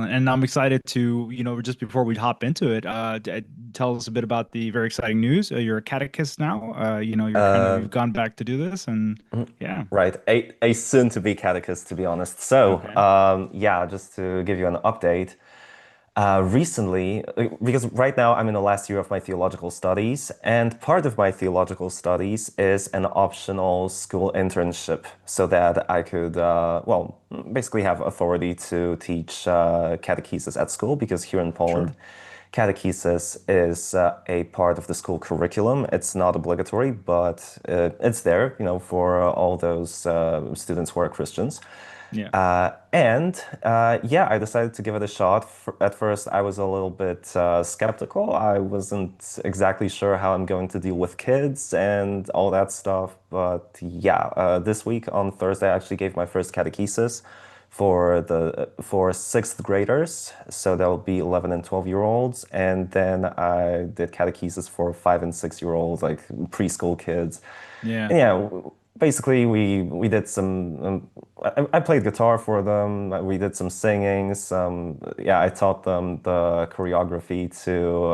And I'm excited to, just before we hop into it, tell us a bit about the very exciting news. You're a catechist now. You've Uh, gone back to do this, and mm, yeah. right, a soon-to-be catechist, to be honest. So, Okay. yeah, just to give you an update, recently, because right now I'm in the last year of my theological studies, and part of my theological studies is an optional school internship, so that I could, basically have authority to teach catechesis at school, because here in Poland, Sure. catechesis is a part of the school curriculum. It's not obligatory, but it's there, for all those students who are Christians. Yeah. Yeah, I decided to give it a shot. At first, I was a little bit skeptical. I wasn't exactly sure how I'm going to deal with kids and all that stuff. But yeah, this week on Thursday, I actually gave my first catechesis for sixth graders. So that will be 11 and 12-year-olds. And then I did catechesis for 5 and 6-year-olds, like preschool kids. Yeah. And yeah, basically we did some. I played guitar for them. We did some singing. Some Yeah, I taught them the choreography to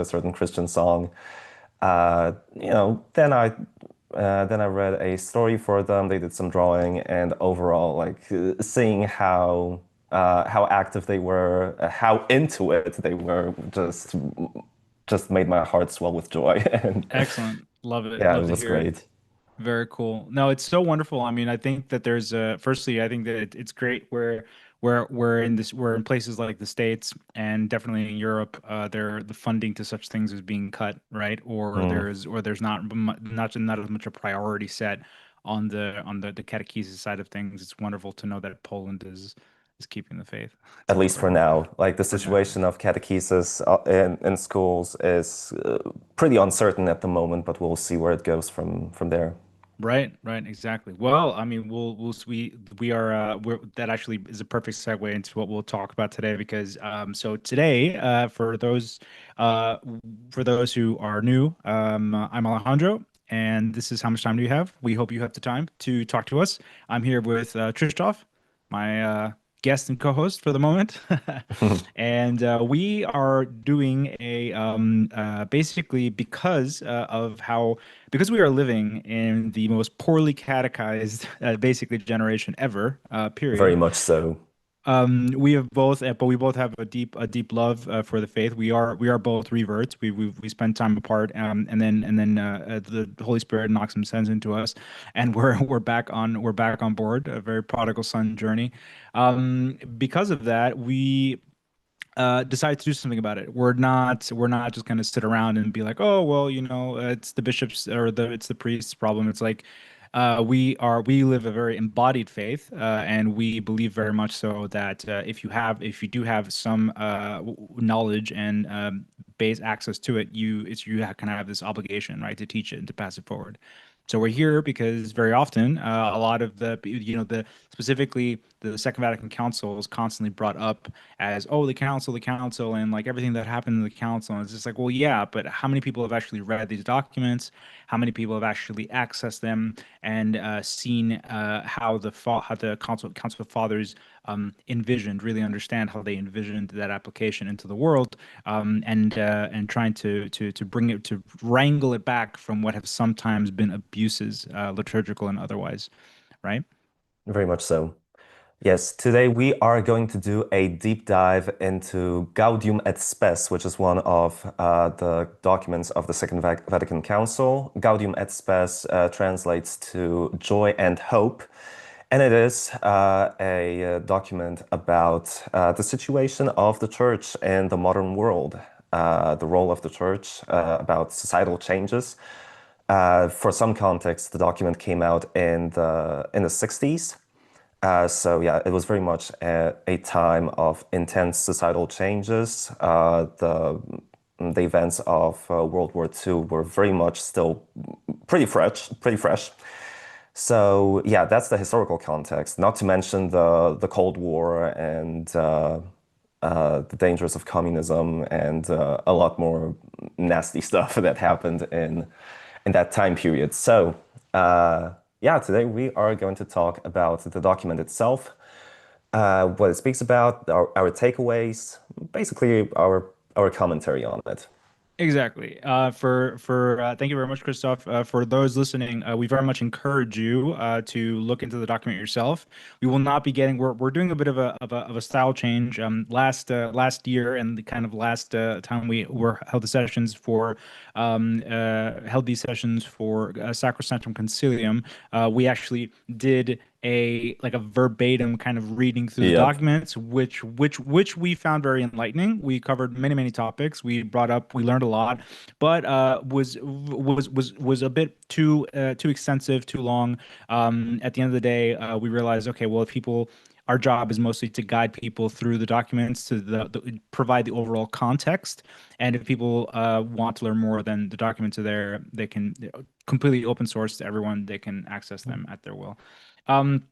a certain Christian song. Then I read a story for them. They did some drawing, and overall, like seeing how active they were, how into it they were, just made my heart swell with joy. And Excellent. Love it. yeah, it Love to was hear it. great. Very cool. No, it's so wonderful. I mean, I think that firstly, I think that it's great where we're in places like the States and definitely in Europe, the funding to such things is being cut, right? Mm. Or there's not as much a priority set on the catechesis side of things. It's wonderful to know that Poland is keeping the faith. It's At least for incredible now. Like the for now. situation of catechesis in schools is pretty uncertain at the moment, but we'll see where it goes from there. Right, right, exactly. Well, I mean, we are that actually is a perfect segue into what we'll talk about today because so today uh for those who are new, I'm Alejandro and this is how much time do you have? We hope you have the time to talk to us. I'm here with Christoph, my guest and co-host for the moment. And we are doing a basically because we are living in the most poorly catechized basically generation ever, Very period. much so. We have both, but we both have a deep love for the faith. We are both reverts. We spend time apart, the Holy Spirit knocks some sense into us, and we're back on board. A very prodigal son journey. Because of that, we decide to do something about it. We're not just going to sit around and be like, oh well, it's the bishops or it's the priests' problem. It's like we live a very embodied faith, and we believe very much so that if you do have some knowledge and base access to it, kind of have this obligation, right, to teach it and to pass it forward. So we're here because very often a lot of the specifically the Second Vatican Council is constantly brought up as, oh, the council, and like everything that happened in the council. And it's just like, well, yeah, but how many people have actually read these documents? How many people have actually accessed them and seen how the council of fathers envisioned, really understand how they envisioned that application into the world, and trying to bring it to wrangle it back from what have sometimes been abuses, liturgical and otherwise, right? Very much so. Yes, today we are going to do a deep dive into Gaudium et Spes, which is one of the documents of the Second Vatican Council. Gaudium et Spes translates to joy and hope, and it is a document about the situation of the church in the modern world, the role of the church, about societal changes. For some context, the document came out in the 60s. So yeah, it was very much a time of intense societal changes. The events of World War II were very much still pretty fresh. So yeah, that's the historical context. Not to mention the Cold War and the dangers of communism and a lot more nasty stuff that happened in that time period. So yeah, today we are going to talk about the document itself. what it speaks about, our takeaways, basically our commentary on it. Exactly. Thank you very much, Christoph. For those listening, we very much encourage you to look into the document yourself. We will not be getting. We're doing a bit of a style change. Last year and the kind of last time we were held the sessions for held these sessions for Sacrosanctum Concilium. We actually did a verbatim kind of reading through the Yep. documents, which we found very enlightening. We covered many topics. We learned a lot, but was a bit too extensive, too long. At the end of the day, we realized, okay, well, if people our job is mostly to guide people through the documents to provide the overall context. And if people want to learn more, then the documents are there. They can completely open source to everyone. They can access them at their will. Um,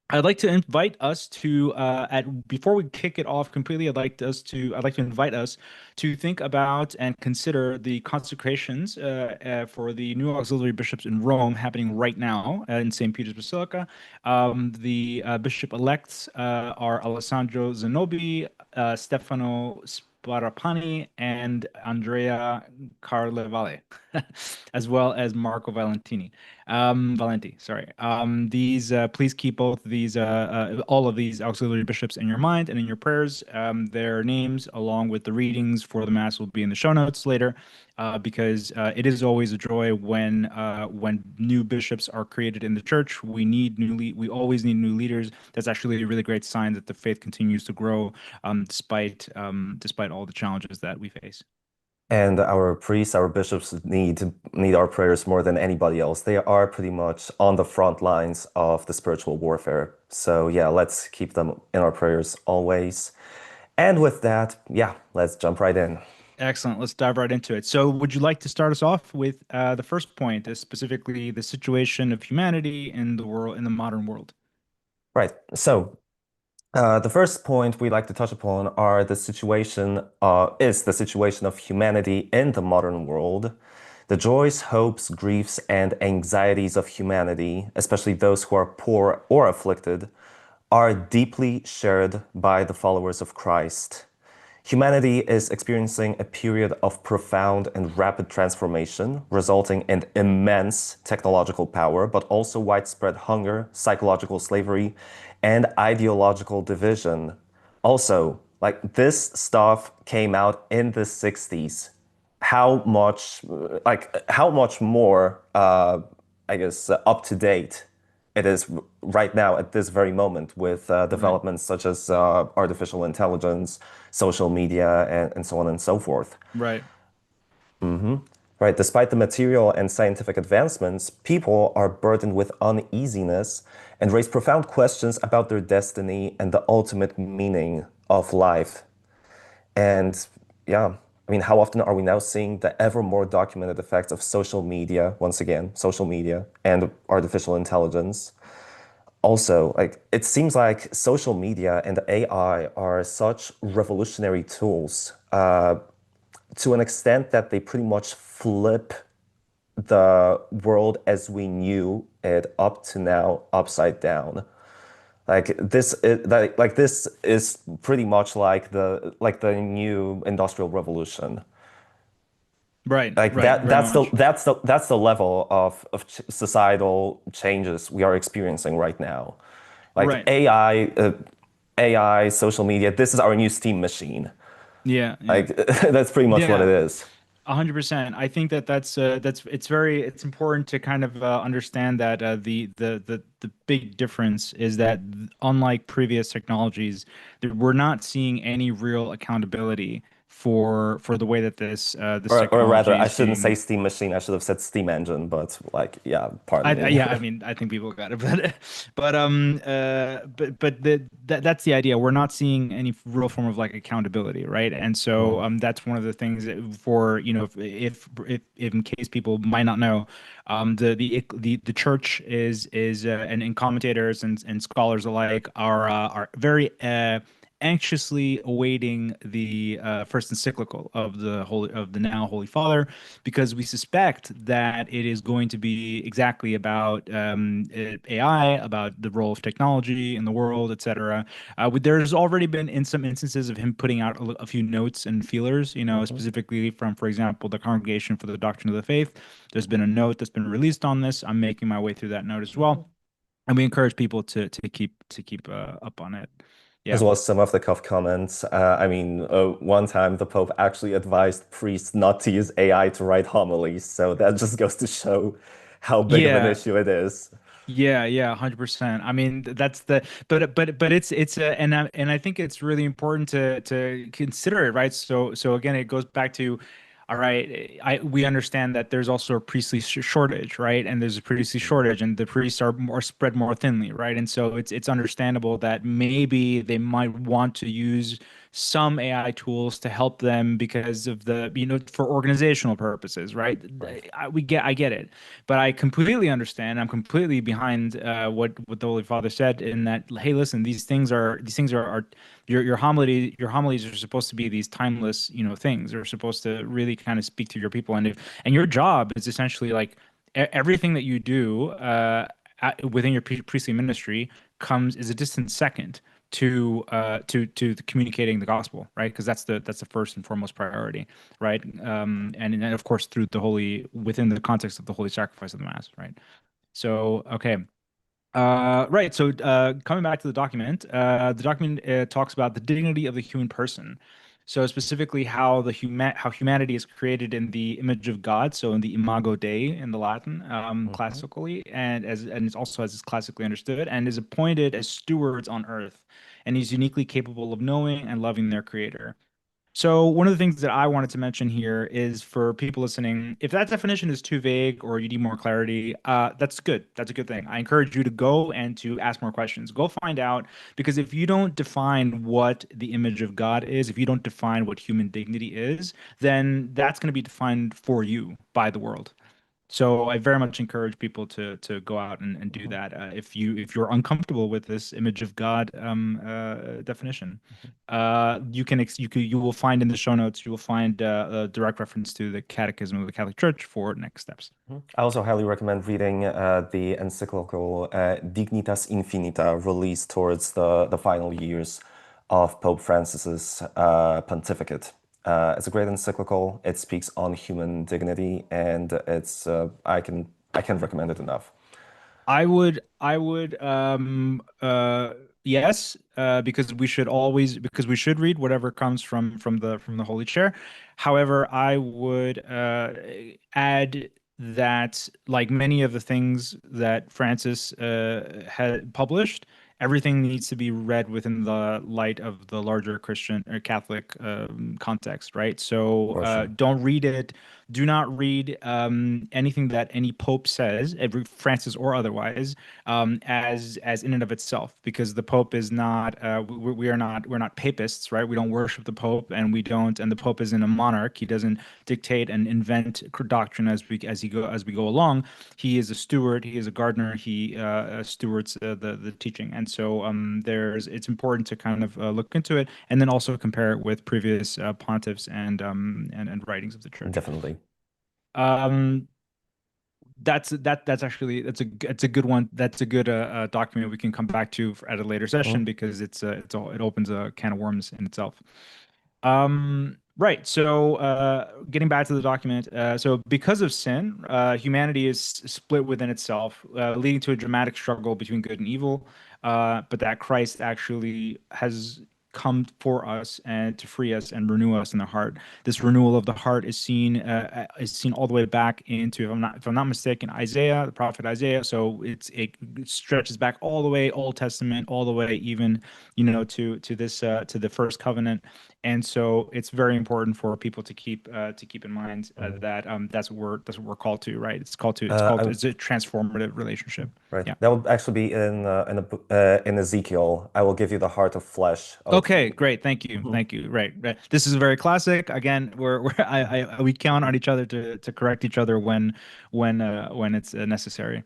I'd like to invite us to at before we kick it off completely, I'd like to invite us to think about and consider the consecrations for the new auxiliary bishops in Rome happening right now in St. Peter's Basilica. The bishop-elects are Alessandro Zanobi, Stefano Sparapani, and Andrea Carlevale, as well as Marco Valenti, sorry. These Please keep both of these all of these auxiliary bishops in your mind and in your prayers. Their names, along with the readings for the mass, will be in the show notes later, because it is always a joy when new bishops are created in the church. We always need new leaders. That's actually a really great sign that the faith continues to grow, despite all the challenges that we face. And our priests, our bishops need our prayers more than anybody else. They are pretty much on the front lines of the spiritual warfare. So yeah, let's keep them in our prayers always. And with that, yeah, let's jump right in. Excellent. Let's dive right into it. So, would you like to start us off with the first point, specifically the situation of humanity in the world, in the modern world? Right. So the first point we'd like to touch upon is the situation of humanity in the modern world. The joys, hopes, griefs, and anxieties of humanity, especially those who are poor or afflicted, are deeply shared by the followers of Christ. Humanity is experiencing a period of profound and rapid transformation, resulting in immense technological power, but also widespread hunger, psychological slavery, and ideological division. Also, like this stuff came out in the 60s. How much more, I guess, up to date it is right now at this very moment with Right, developments such as artificial intelligence, social media, and so on and so forth. right, Right, despite the material and scientific advancements, people are burdened with uneasiness and raise profound questions about their destiny and the ultimate meaning of life. And yeah, I mean, how often are we now seeing the ever more documented effects of social media, once again, social media and artificial intelligence? Also, like it seems like social media and AI are such revolutionary tools to an extent that they pretty much flip the world as we knew it up to now upside down. This is pretty much like the new industrial revolution. right, Like right. Very much. that's the level of societal changes we are experiencing right now. Like Right. AI, social media, this is our new steam machine. Yeah, yeah, Like that's pretty much what it yeah. is. 100%. I think that it's important to kind of understand that the big difference is that unlike previous technologies, that we're not seeing any real accountability for the way that this Or rather, technology I is shouldn't say being. steam machine. I should have said steam engine, but like, yeah, pardon me. Yeah, I mean, I think people got it, that's the idea. We're not seeing any real form of like accountability, right? And so Mm. that's one of the things that for if in case people might not know, the church and commentators and scholars alike are very anxiously awaiting the first encyclical of the now Holy Father, because we suspect that it is going to be exactly about AI, about the role of technology in the world, etc. There's already been in some instances of him putting out a few notes and feelers, Hmm. specifically from, for example, the Congregation for the Doctrine of the Faith. There's been a note that's been released on this. I'm making my way through that note as Hmm. well, and we encourage people to keep up on it. As Yeah. well as some of the cuff comments. One time the Pope actually advised priests not to use AI to write homilies, so that just goes to show how big of an Yeah, issue it is. yeah, 100%. I mean, that's the but it's a and I think it's really important to consider it, right? So again, it goes back to, all right, I we understand that there's also a priestly shortage, right? And there's a priestly Mhm. shortage, and the priests are more spread more thinly, right? And so it's understandable that maybe they might want to use some AI tools to help them because of for organizational purposes, right? Right. I get it, but I completely understand. I'm completely behind what the Holy Father said in that. Hey, listen, these things are your homilies are supposed to be these timeless things. They're supposed to really kind of speak to your people, and your job is essentially like everything that you do within your priestly ministry comes is a distant second to communicating the gospel, right? Because that's the first and foremost priority, right? And of course through the holy within the context of the holy sacrifice of the mass, right? So okay, right. So coming back to the document talks about the dignity of the human person. So specifically, how humanity is created in the image of God. So in the Imago Dei in the Latin, Hmm. classically, and it's also as is classically understood, and is appointed as stewards on earth, and is uniquely capable of knowing and loving their Creator. So one of the things that I wanted to mention here is for people listening, if that definition is too vague or you need more clarity, that's good. That's a good thing. I encourage you to go and to ask more questions. Go find out, because if you don't define what the image of God is, if you don't define what human dignity is, then that's going to be defined for you by the world. So I very much encourage people to go out and do Hmm. that if you're uncomfortable with this image of God definition. You will find in the show notes, you will find a direct reference to the Catechism of the Catholic Church for next steps. Mhm. I also highly recommend reading the encyclical Dignitas Infinita, released towards the final years of Pope Francis's pontificate. It's a great encyclical. It speaks on human dignity, and I can't recommend it enough. I would yes, because we should read whatever comes from the Holy Chair. However, I would add that, like many of the things that Francis had published, everything needs to be read within the light of the larger Christian or Catholic context, right? So For sure. don't read it. Do not read anything that any pope says, every Francis or otherwise, as in and of itself, because the Pope is not we're not papists, right? We don't worship the Pope, and the Pope isn't a monarch. He doesn't dictate and invent doctrine as we go along. He is a steward. He is a gardener. He stewards the teaching, and so there's it's important to kind of look into it, and then also compare it with previous pontiffs and writings of the Church. Definitely. Um, that's actually it's a good one. That's a good document we can come back to at a later session, Mhm. because it opens a can of worms in itself. Right. So, getting back to the document, so because of sin, humanity is split within itself, leading to a dramatic struggle between good and evil. But that Christ actually has come for us and to free us and renew us in the heart. This renewal of the heart is seen all the way back into, if I'm not mistaken, Isaiah, the prophet Isaiah. So it stretches back all the way Old Testament, all the way even to the first covenant. And so it's very important for people to keep in mind Mhm. that that's what we're called to, right? It's a transformative relationship. Right. Yeah. That would actually be in Ezekiel. I will give you the heart of flesh. Okay, great. Thank you. Mhm. Thank you. Right. This is a very classic. Again, we count on each other to correct each other when it's necessary.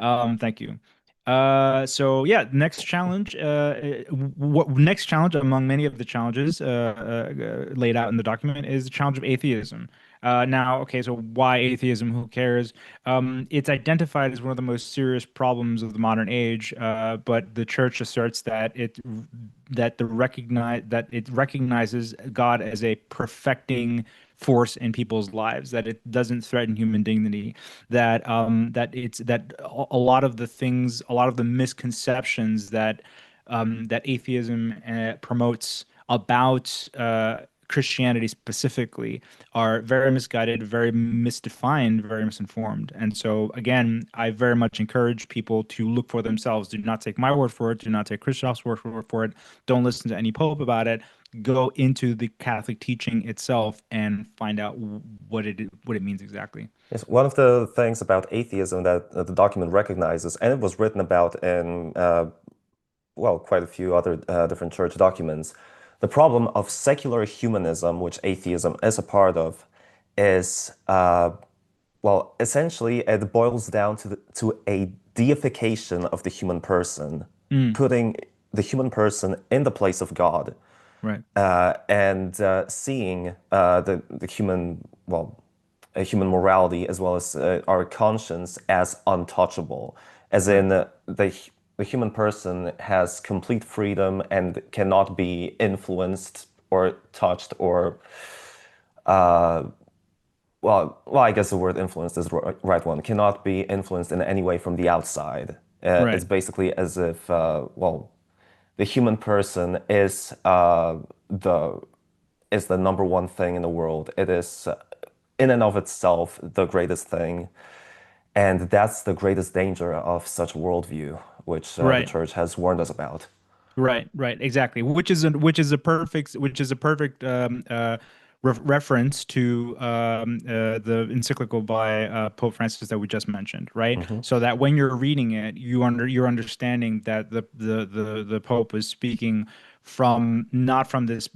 Thank you. So yeah, next challenge. What next challenge among many of the challenges laid out in the document is the challenge of atheism. Now, okay, so why atheism? Who cares? It's identified as one of the most serious problems of the modern age, but the church asserts that it recognizes God as a perfecting force in people's lives, that it doesn't threaten human dignity, that a lot of the things, a lot of the misconceptions that atheism promotes about Christianity specifically are very misguided, very misdefined, very misinformed. And so, again, I very much encourage people to look for themselves. Do not take my word for it. Do not take Christoph's word for it. Don't listen to any pope about it. Go into the Catholic teaching itself and find out what it means exactly. Yes, one of the things about atheism that the document recognizes, and it was written about in, well, quite a few other different church documents, the problem of secular humanism, which atheism is a part of, is, well, essentially it boils down to a deification of the human person, Mm, putting the human person in the place of God, right, and seeing the human, well, human morality as well as our conscience as untouchable, as right, in the human person has complete freedom and cannot be influenced or touched or well, I guess the word influenced is the right one. Cannot be influenced in any way from the outside. It's right, basically as if, well, the human person the is the number one thing in the world. It is, in and of itself, the greatest thing, and that's the greatest danger of such a worldview, which the right. church has warned us about. Right, right, exactly. Which is a perfect reference to the encyclical by Pope Francis that we just mentioned, right? Hmm. So that when you're reading it, you're understanding that the Pope is speaking from not from this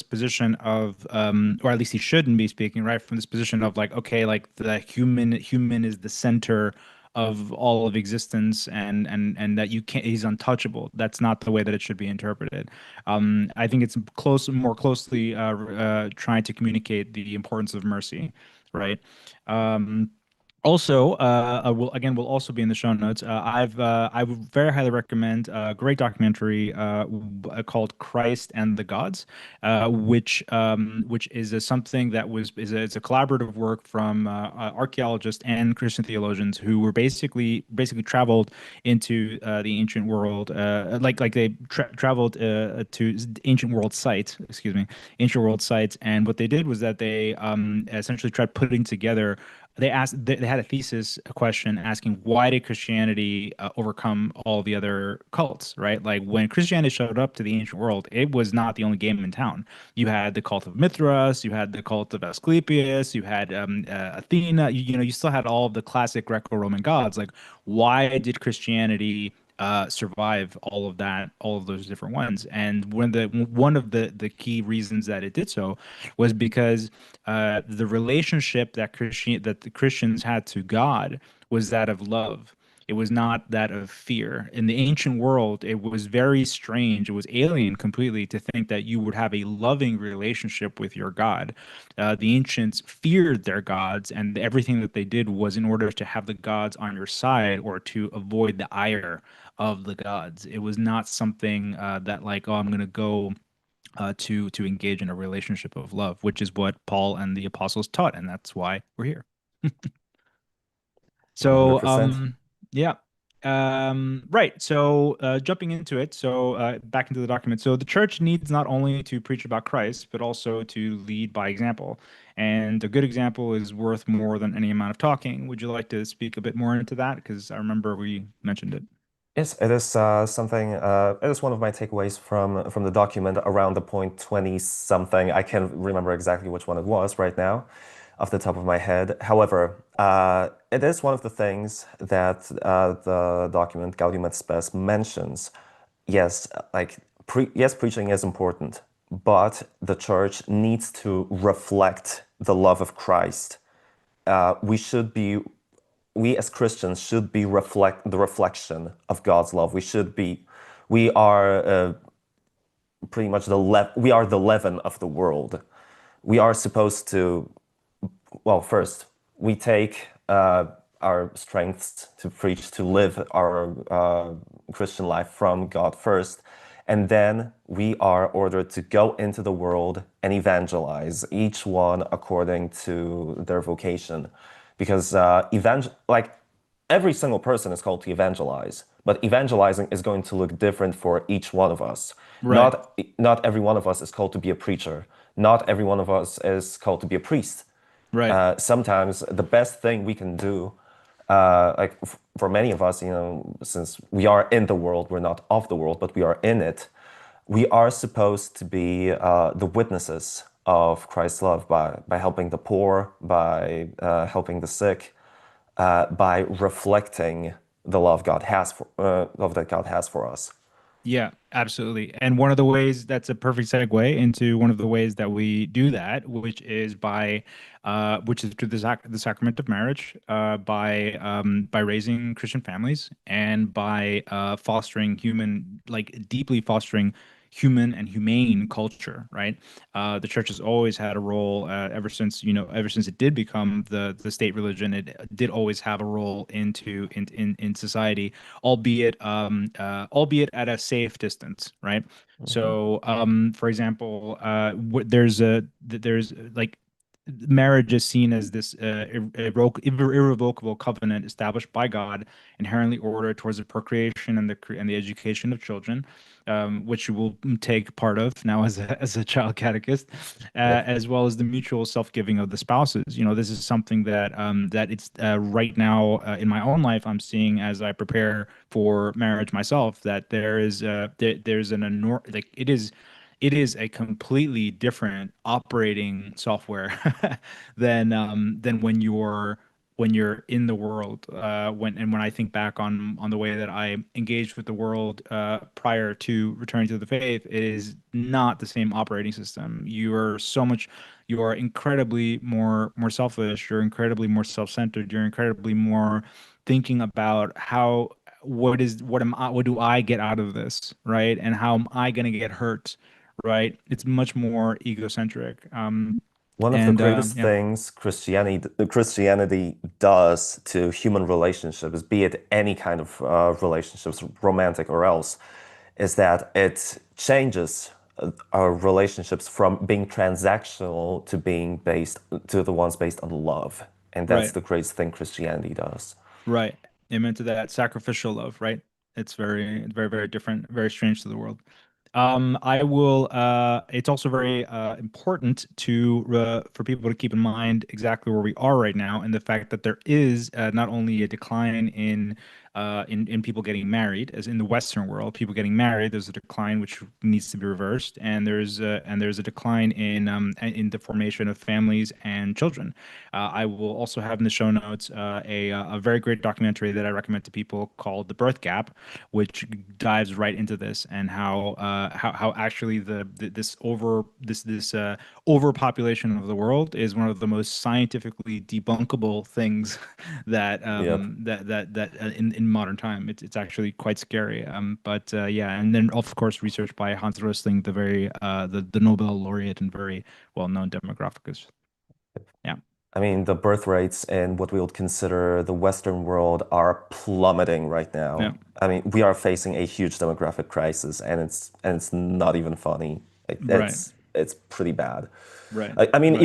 position of or at least he shouldn't be speaking, right? From this position of like, okay, like the human is the center of all of existence, and that you can't, he's untouchable. That's not the way that it should be interpreted. I think it's more closely trying to communicate the importance of mercy, right? Also, will also be in the show notes. I would very highly recommend a great documentary called Christ and the Gods, which is something that it's a collaborative work from archaeologists and Christian theologians who were basically traveled into the ancient world, like they traveled to ancient world sites, excuse me, ancient world sites, and what they did was that they essentially tried putting together, they had a thesis, a question asking why did Christianity overcome all the other cults, right? Like when Christianity showed up to the ancient world, it was not the only game in town. You had the cult of Mithras, you had the cult of Asclepius, you had Athena. You still had all of the classic Greco-Roman gods. Like, why did Christianity survive all of that, all of those different ones? And one of the key reasons that it did so was because the relationship that the Christians had to God was that of love. It was not that of fear. In the ancient world, it was very strange. It was alien completely to think that you would have a loving relationship with your God. The ancients feared their gods, and everything that they did was in order to have the gods on your side or to avoid the ire of the gods. It was not something that like, oh, I'm gonna go to engage in a relationship of love, which is what Paul and the apostles taught, and that's why we're here. So, 100%. yeah. Right. So, jumping into it, so back into the document. So, the church needs not only to preach about Christ, but also to lead by example. And a good example is worth more than any amount of talking. Would you like to speak a bit more into that? Because I remember we mentioned it. Yes, it is something. It is one of my takeaways from the document around the point 20 something. I can't remember exactly which one it was right now, off the top of my head. However, it is one of the things that the document Gaudium et Spes mentions. Yes, yes, preaching is important, but the church needs to reflect the love of Christ. We should be we as Christians should be reflect the reflection of God's love. We are pretty much we are the leaven of the world. We are supposed to, well, first, we take our strengths to preach, to live our Christian life from God first. And then we are ordered to go into the world and evangelize, each one according to their vocation. Because like every single person is called to evangelize, but evangelizing is going to look different for each one of us. Right. Not every one of us is called to be a preacher. Not every one of us is called to be a priest. Right. Sometimes the best thing we can do, like for many of us, since we are in the world, we're not of the world, but we are in it. We are supposed to be the witnesses of Christ's love by helping the poor, by helping the sick, by reflecting the love that God has for us. Yeah, absolutely. And one of the ways that's a perfect segue into one of the ways that we do that, which is through the sacrament of marriage, by raising Christian families and by fostering deeply fostering human and humane culture, right? The church has always had a role ever since it did become the state religion. It did always have a role in society, albeit at a safe distance, right? Mhm. So, for example, there's like marriage is seen as this irrevocable covenant established by God, inherently ordered towards the procreation and the education of children, which you will take part of now as a child catechist, Yep. as well as the mutual self-giving of the spouses. This is something that it's right now in my own life I'm seeing as I prepare for marriage myself, that there's an enormous, like, it is a completely different operating software than when you're in the world. When I think back on the way that I engaged with the world prior to returning to the faith, it is not the same operating system. You are incredibly more selfish. You're incredibly more self-centered. You're incredibly more thinking about what do I get out of this, right? And how am I going to get hurt, right? It's much more egocentric. One of the And greatest Yeah, things Christianity does to human relationships, be it any kind of relationships, romantic or else, is that it changes our relationships from being transactional to being based to the ones based on love. And that's right. the greatest thing Christianity does. Right. Amen to that sacrificial love, right? It's very, very different, very strange to the world. It's also very important for people to keep in mind exactly where we are right now, and the fact that there is not only a decline in people getting married, as in the Western world, people getting married, there's a decline which needs to be reversed, and there's a decline in the formation of families and children. I will also have in the show notes a very great documentary that I recommend to people called The Birth Gap, which dives right into this, and how actually this overpopulation of the world is one of the most scientifically debunkable things Yep. that in modern time. It's actually quite scary. But Yeah, and then of course research by Hans Rosling, the Nobel laureate and very well known demographicist. Yeah, I mean, the birth rates in what we would consider the Western world are plummeting right yeah, now. I mean, we are facing a huge demographic crisis, and it's not even funny. right, It's pretty bad. right, I mean, right,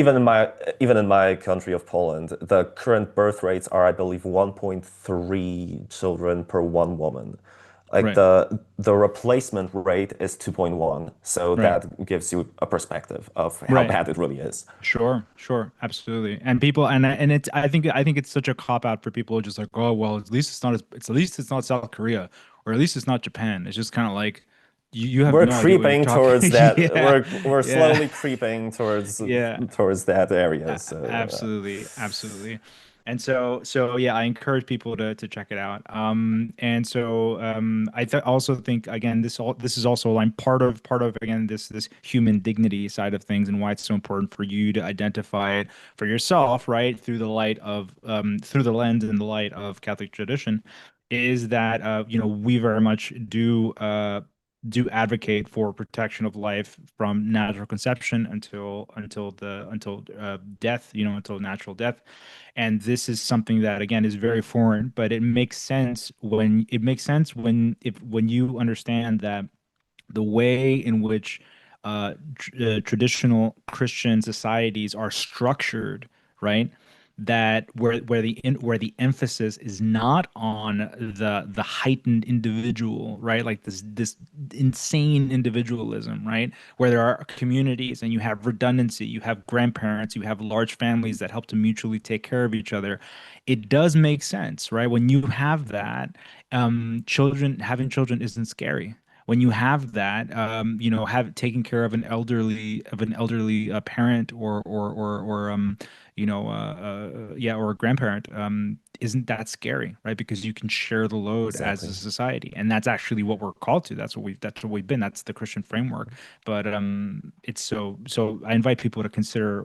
even in my country of Poland, the current birth rates are, I believe, 1.3 children per one woman. Like right, the replacement rate is 2.1. So right, that gives you a perspective of how right. bad it really is. Sure, sure, absolutely. And people, and it's, I think it's such a cop out for people who are just like, oh well, at least it's not South Korea, or at least it's not Japan. It's just kind of like you have We're no idea what you're creeping talking. towards that. Yeah, We're yeah, slowly creeping yeah. towards that area. A- So Absolutely, absolutely. And so yeah, I encourage people to check it out. And so I th also think again, this is also like part of again this human dignity side of things, and why it's so important for you to identify it for yourself, right, through the light of through the lens and the light of Catholic tradition, is that we very much do advocate for protection of life from natural conception until death, until natural death. And this is something that again is very foreign, but it makes sense when you understand that the way in which traditional Christian societies are structured, right? That where the emphasis is not on the heightened individual, right? Like this insane individualism, right? Where there are communities and you have redundancy, you have grandparents, you have large families that help to mutually take care of each other. It does make sense, right? When you have that, having children isn't scary. When you have that, have taking care of an elderly parent or a grandparent, isn't that scary, right? Because you can share the load as a Exactly. society, and that's actually what we're called to. That's what we've been. That's the Christian framework. But it's so. I invite people to consider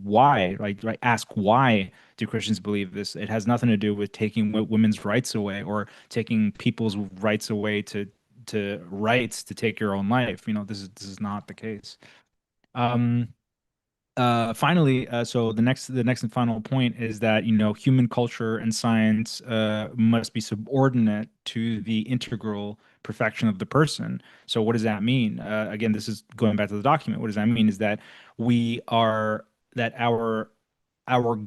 why, like, right, ask why do Christians believe this? It has nothing to do with taking women's rights away or taking people's rights away to rights to take your own life. This is not the case. Um, Finally, so the next and final point is that human culture and science must be subordinate to the integral perfection of the person. So what does that mean? Again, this is going back to the document. What does that mean is that we are that our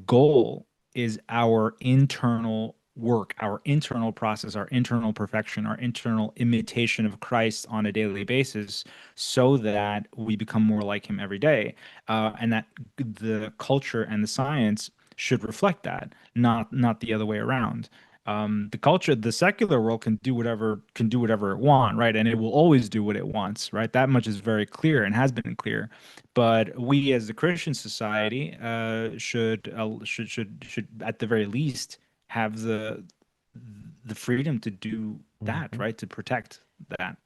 goal is our internal work, our internal process, our internal perfection, our internal imitation of Christ on a daily basis, so that we become more like him every day. And that the culture and the science should reflect that, not the other way around. The secular world can do whatever it want, right? And it will always do what it wants, right? That much is very clear and has been clear. But we, as the Christian society, should at the very least have the freedom to do that, Mhm. right? To protect that.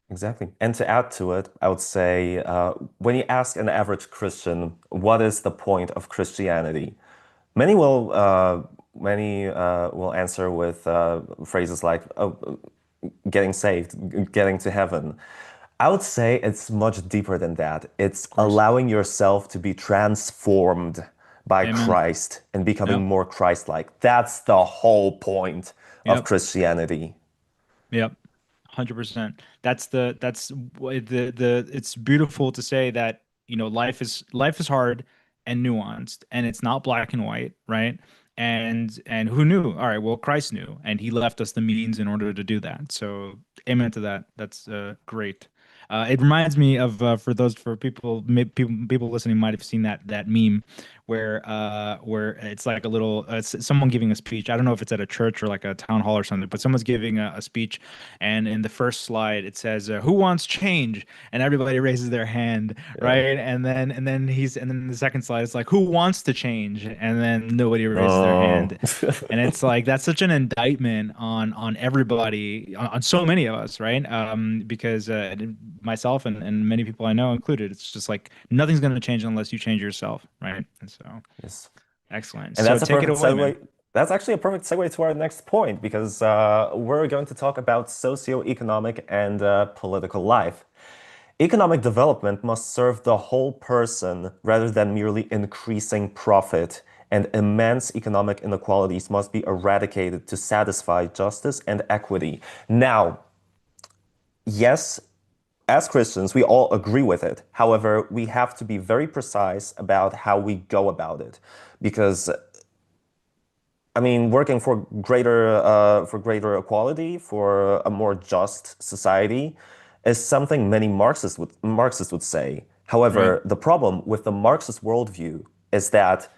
Exactly. And to add to it, I would say when you ask an average Christian, what is the point of Christianity? Many will answer with phrases like, "Oh, getting saved, getting to heaven." I would say it's much deeper than that. It's Of course. allowing yourself to be transformed by Amen. Christ and becoming Yep. more Christ-like. That's the whole point of Yep. Christianity. Yep. 100%. The it's beautiful to say that, life is hard and nuanced, and it's not black and white, right? And who knew? All right, well, Christ knew, and he left us the means in order to do that. So amen to that. That's great. It reminds me of for people, people listening might have seen that meme where it's like a little someone giving a speech. I don't know if it's at a church or like a town hall or something, but someone's giving a speech, and in the first slide it says, "Who wants change?" And everybody raises their hand, Yeah. right? And then the second slide is like, "Who wants to change?" And then nobody raises their Oh. hand. And it's like that's such an indictment on everybody, on so many of us, right? Because myself and many people I know included, it's just like nothing's going to change unless you change yourself, right? And so, Yes. excellent. And So that's a take it perfect away, man. segue. That's actually a perfect segue to our next point because we're going to talk about socioeconomic and political life. Economic development must serve the whole person rather than merely increasing profit, and immense economic inequalities must be eradicated to satisfy justice and equity. Now, yes, as Christians, we all agree with it. However, we have to be very precise about how we go about it because I mean, working for greater equality, for a more just society, is something many Marxists would say. Right. However, the problem with the Marxist worldview is that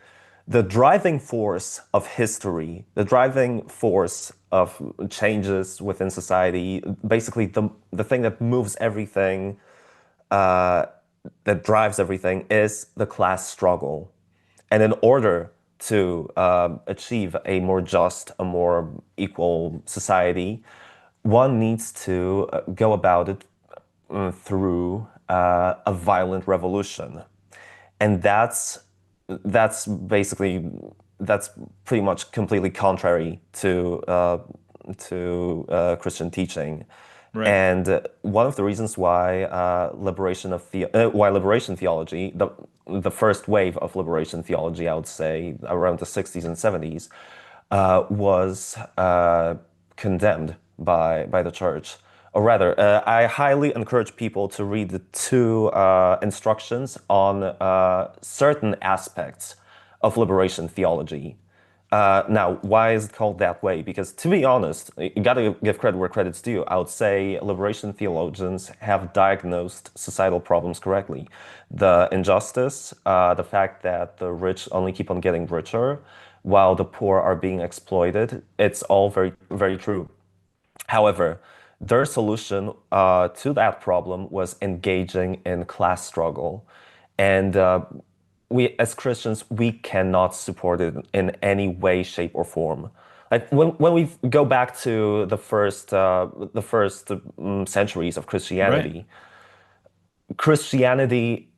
the driving force of history, the driving force of changes within society, basically the thing that moves everything, uh, that drives everything, is the class struggle. And in order to achieve a more just, a more equal society, one needs to go about it through a violent revolution. And that's basically that's pretty much completely contrary to Christian teaching. Right. And one of the reasons why liberation theology, the first wave of liberation theology, I would say around the 60s and 70s, was condemned by the church. Or rather, I highly encourage people to read the two instructions on certain aspects of liberation theology. Now, why is it called that way? Because to be honest, you gotta give credit where credit's due. I would say liberation theologians have diagnosed societal problems correctly. The injustice, the fact that the rich only keep on getting richer while the poor are being exploited, it's all very, very true. However, their solution to that problem was engaging in class struggle. And we, as Christians, we cannot support it in any way, shape, or form. Like when we go back to the first centuries of Right. Christianity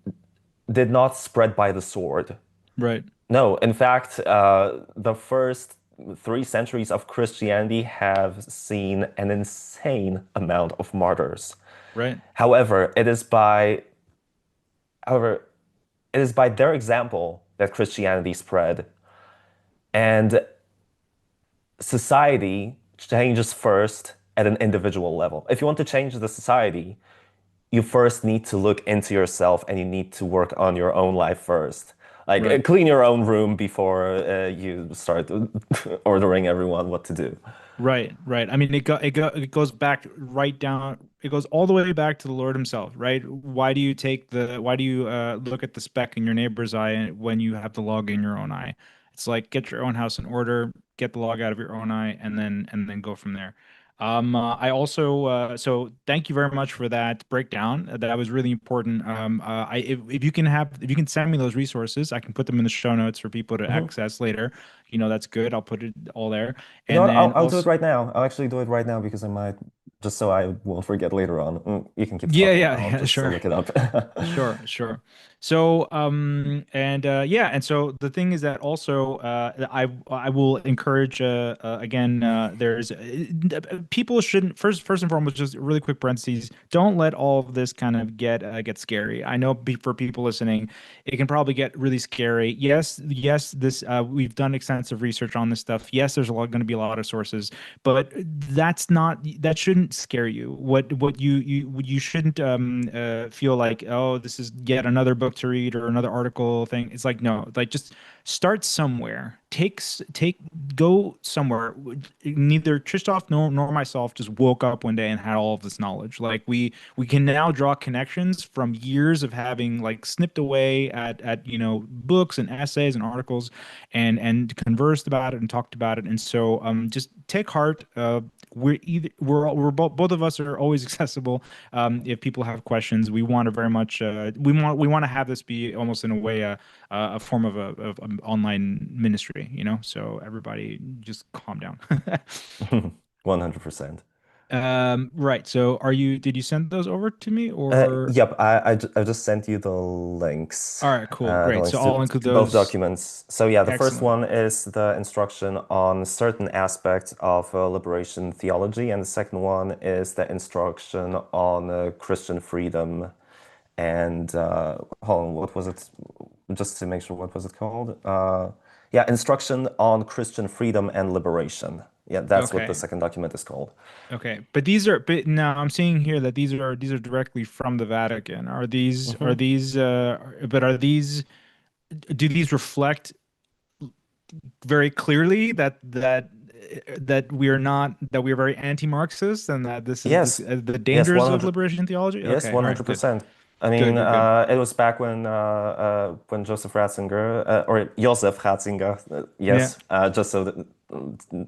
did not spread by the sword. Right. No, in fact, the first 3 centuries of Christianity have seen an insane amount of martyrs. Right. However, however, it is by their example that Christianity spread, and society changes first at an individual level. If you want to change the society, you first need to look into yourself and you need to work on your own life first. Like Right. clean your own room before you start ordering everyone what to do. Right, right. I mean, it goes back right down. It goes all the way back to the Lord Himself, right? Why do you look at the speck in your neighbor's eye when you have the log in your own eye? It's like get your own house in order, get the log out of your own eye, and then go from there. I also so thank you very much for that breakdown. That was really important. If you can if you can send me those resources, I can put them in the show notes for people to Mhm. access later. That's good. I'll put it all there. You know And what? I'll then I'll do it also, right now. I'll actually do it right now because I might just so I won't forget later on. You can keep yeah, talking. yeah, I'll yeah, just sure. look it up. Sure, sure. So, and yeah, and so the thing is that also, I will encourage, again, there's people shouldn't first and foremost, just really quick parentheses, don't let all of this kind of get scary. I know for people listening, it can probably get really scary. Yes, yes, this we've done extensive research on this stuff. Yes, there's going to be a lot of sources, but that shouldn't scare you. What you shouldn't feel like, oh, this is yet another book to read or another article thing. It's like, no, like just start somewhere. Take go somewhere. Neither Christoph nor myself just woke up one day and had all of this knowledge. Like we can now draw connections from years of having like snipped away at books and essays and articles and conversed about it and talked about it. And so just take heart. Both of us are always accessible. If people have questions, we want to very much we want to have this be almost in a way a form of an online ministry, So everybody just calm down. 100%. Right. So did you send those over to me or? Yep, I just sent you All right, cool. the Great. So links I'll include to both those. documents. So yeah, the first Excellent. one is the instruction on certain aspects of liberation theology, and the second one is the instruction on Christian freedom. And hold on, what was it? Just to make sure, what was it called? Yeah, instruction on Christian freedom and liberation. Yeah, that's what the Okay. second document is called. Okay. But now I'm seeing here that these are directly from the Vatican. Are Mhm. these but are these do these reflect very clearly that we are not that we are very anti-Marxist and that this is Yes, the yes, dangers of 100. liberation theology? Yes, Okay. All right. Good. 100%. I Good. mean, Good. Good. it was back when Joseph Ratzinger, or Josef Ratzinger, Yeah. yes, just so that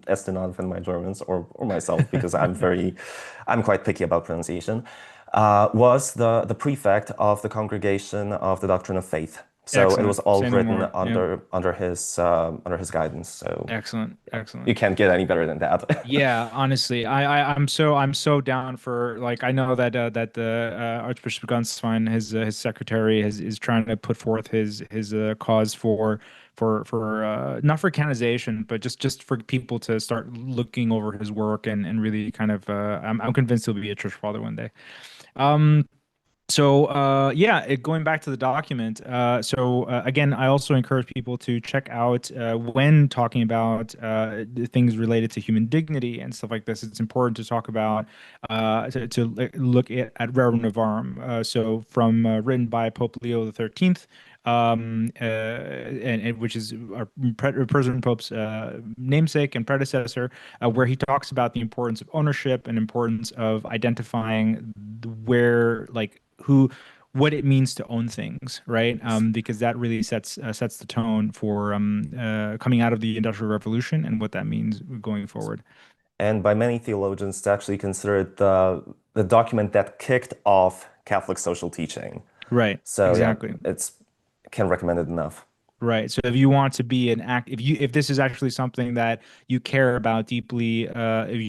as to not offend my Germans or myself, because I'm quite picky about pronunciation, was the prefect of the Congregation of the Doctrine of Faith. So it was Excellent. all Say no written more. Yeah. under his guidance. So Excellent. yeah, Excellent. you can't get any better than that. Yeah, honestly, I'm so down for like I know that that the Archbishop Gunstein, his secretary, is trying to put forth his cause for not for canonization, but just for people to start looking over his work and really kind of I'm convinced he'll be a church father one day. Um, yeah, going back to the document. Again, I also encourage people to check out when talking about the things related to human dignity and stuff like this. It's important to talk about to look at Rerum Novarum. From written by Pope Leo the 13th. And which is our President Pope's namesake and predecessor, where he talks about the importance of ownership and importance of identifying where like who what it means to own things, right? Because that really sets the tone for coming out of the Industrial Revolution and what that means going forward. And by many theologians, it's actually considered the document that kicked off Catholic social teaching. Right, So yeah, exactly. it's can't recommend it enough. Right. So if you want to be an act, if this is actually something that you care about deeply,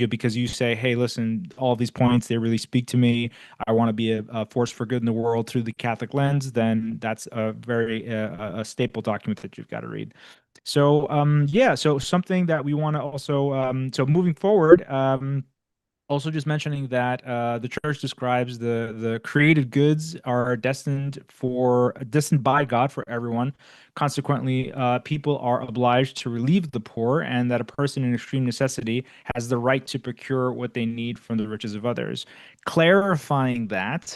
because you say, hey, listen, all these points, they really speak to me. I want to be a force for good in the world through the Catholic lens, then that's a very a staple document that you've got to read. Yeah, so something that we want to also so moving forward, also, just mentioning that the church describes the created goods are destined by God for everyone. Consequently, people are obliged to relieve the poor, and that a person in extreme necessity has the right to procure what they need from the riches of others. Clarifying that,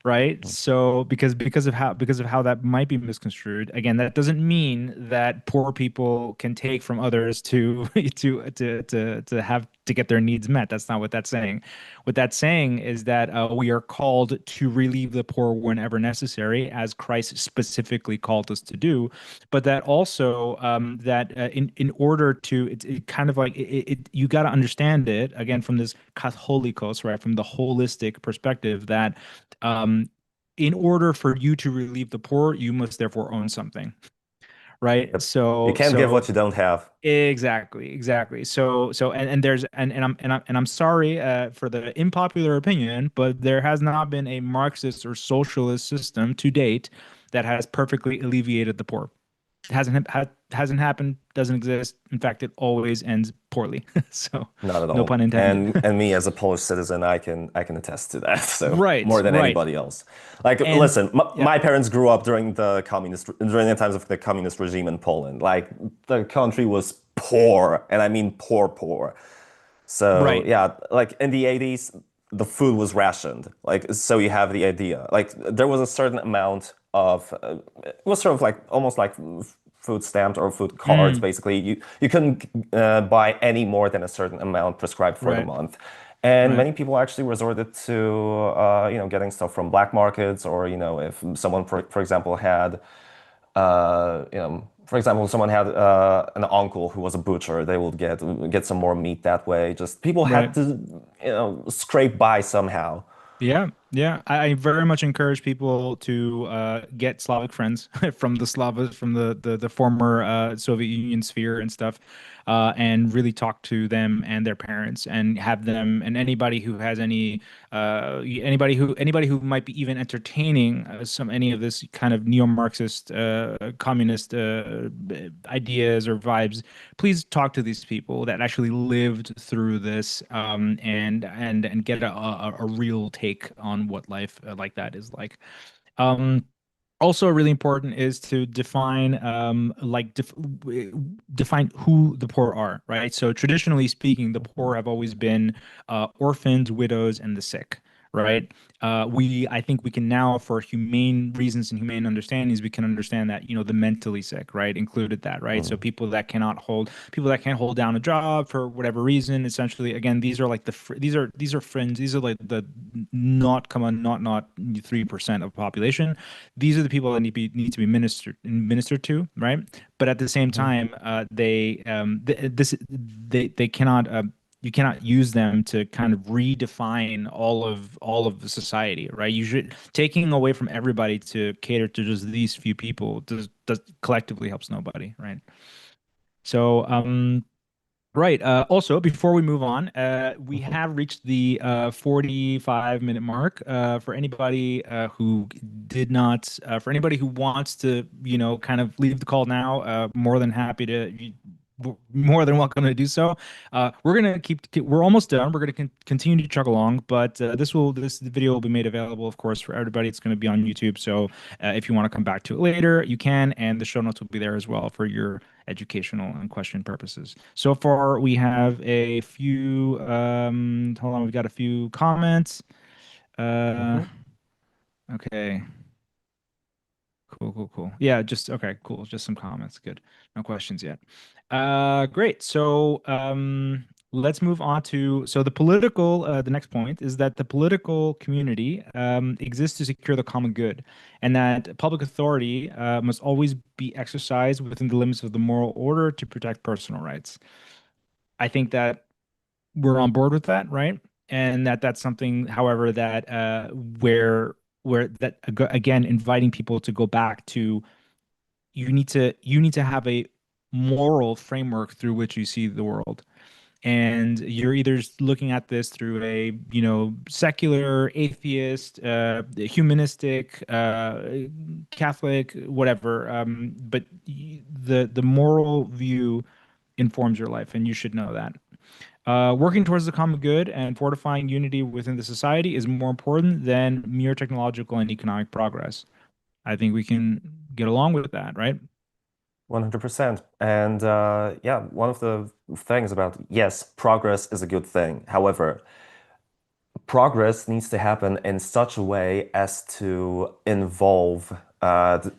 right? So because of how that might be misconstrued. Again, that doesn't mean that poor people can take from others to to have to get their needs met. That's not what that's saying. What that's saying is that we are called to relieve the poor whenever necessary, as Christ specifically called us to do. But that also that in order to it kind of like you got to understand it again from this katholikos, right, from the holistic perspective that um, in order for you to relieve the poor, you must therefore own something, right? Yep. You can't give what you don't have. Exactly, exactly. And there's and I'm sorry for the unpopular opinion, but there has not been a Marxist or socialist system to date that has perfectly alleviated the poor. It hasn't happened, doesn't exist. In fact, it always ends poorly. So, Not at no all. pun intended. And me as a Polish citizen, I can attest to that. So Right, more than right. anybody else. Like, And listen, yeah, my parents grew up during the times of the communist regime in Poland. Like the country was poor, and I mean poor, poor. So right, yeah, like in the 80s, the food was rationed. Like so you have the idea. Like there was a certain amount of it was sort of like almost like food stamps or food cards mm, basically. You couldn't buy any more than a certain amount prescribed for the right, month. And right, many people actually resorted to getting stuff from black markets or if someone for example had for example, someone had an uncle who was a butcher, they would get some more meat that way. Just people had right. to, scrape by somehow. Yeah, yeah. I very much encourage people to get Slavic friends from the former Soviet Union sphere and stuff, and really talk to them and their parents, and have them and anybody who has anybody who might be even entertaining any of this kind of neo-Marxist communist ideas or vibes. Please talk to these people that actually lived through this and get a real take on what life like that is like. Um, Also really important is to define who the poor are, right? So traditionally speaking, the poor have always been orphans, widows, and the sick, right? We I think we can now, for humane reasons and humane understandings, we can understand that the mentally sick, right, included that, right? So Mhm. people that can't hold down a job for whatever reason. Essentially, again, these are like these are fringe. These are like the not come on not 3% of population. These are the people that need to be ministered to, right? But at the same Mhm. time, they cannot. use them to kind of redefine all of the society, right? You should taking away from everybody to cater to just these few people does collectively helps nobody, right? So right. Also, before we move on, we Mhm. have reached the 45-minute mark. For anybody who did not, for anybody who wants to, kind of leave the call now, more than happy to, more than welcome to do so. We're gonna we're almost done. We're gonna continue to chug along, but this video will be made available, of course, for everybody. It's going to be on YouTube. So if you want to come back to it later, you can, and the show notes will be there as well for your educational and question purposes. So far, we have a few. Hold on, we've got a few comments. Uh, Mhm. okay, cool, cool, cool. Yeah, just okay, cool. Just some comments. Good. No questions yet. Great. So, let's move on to the political. The next point is that the political community exists to secure the common good, and that public authority must always be exercised within the limits of the moral order to protect personal rights. I think that we're on board with that, right? And that's something, however, that where that again inviting people to go back to you need to have a moral framework through which you see the world. And you're either looking at this through a, secular, atheist, humanistic, Catholic, whatever. But the moral view informs your life, and you should know that. Working towards the common good and fortifying unity within the society is more important than mere technological and economic progress. I think we can get along with that, right? 100%. And yeah, one of the things about, yes, progress is a good thing. However, progress needs to happen in such a way as to involve the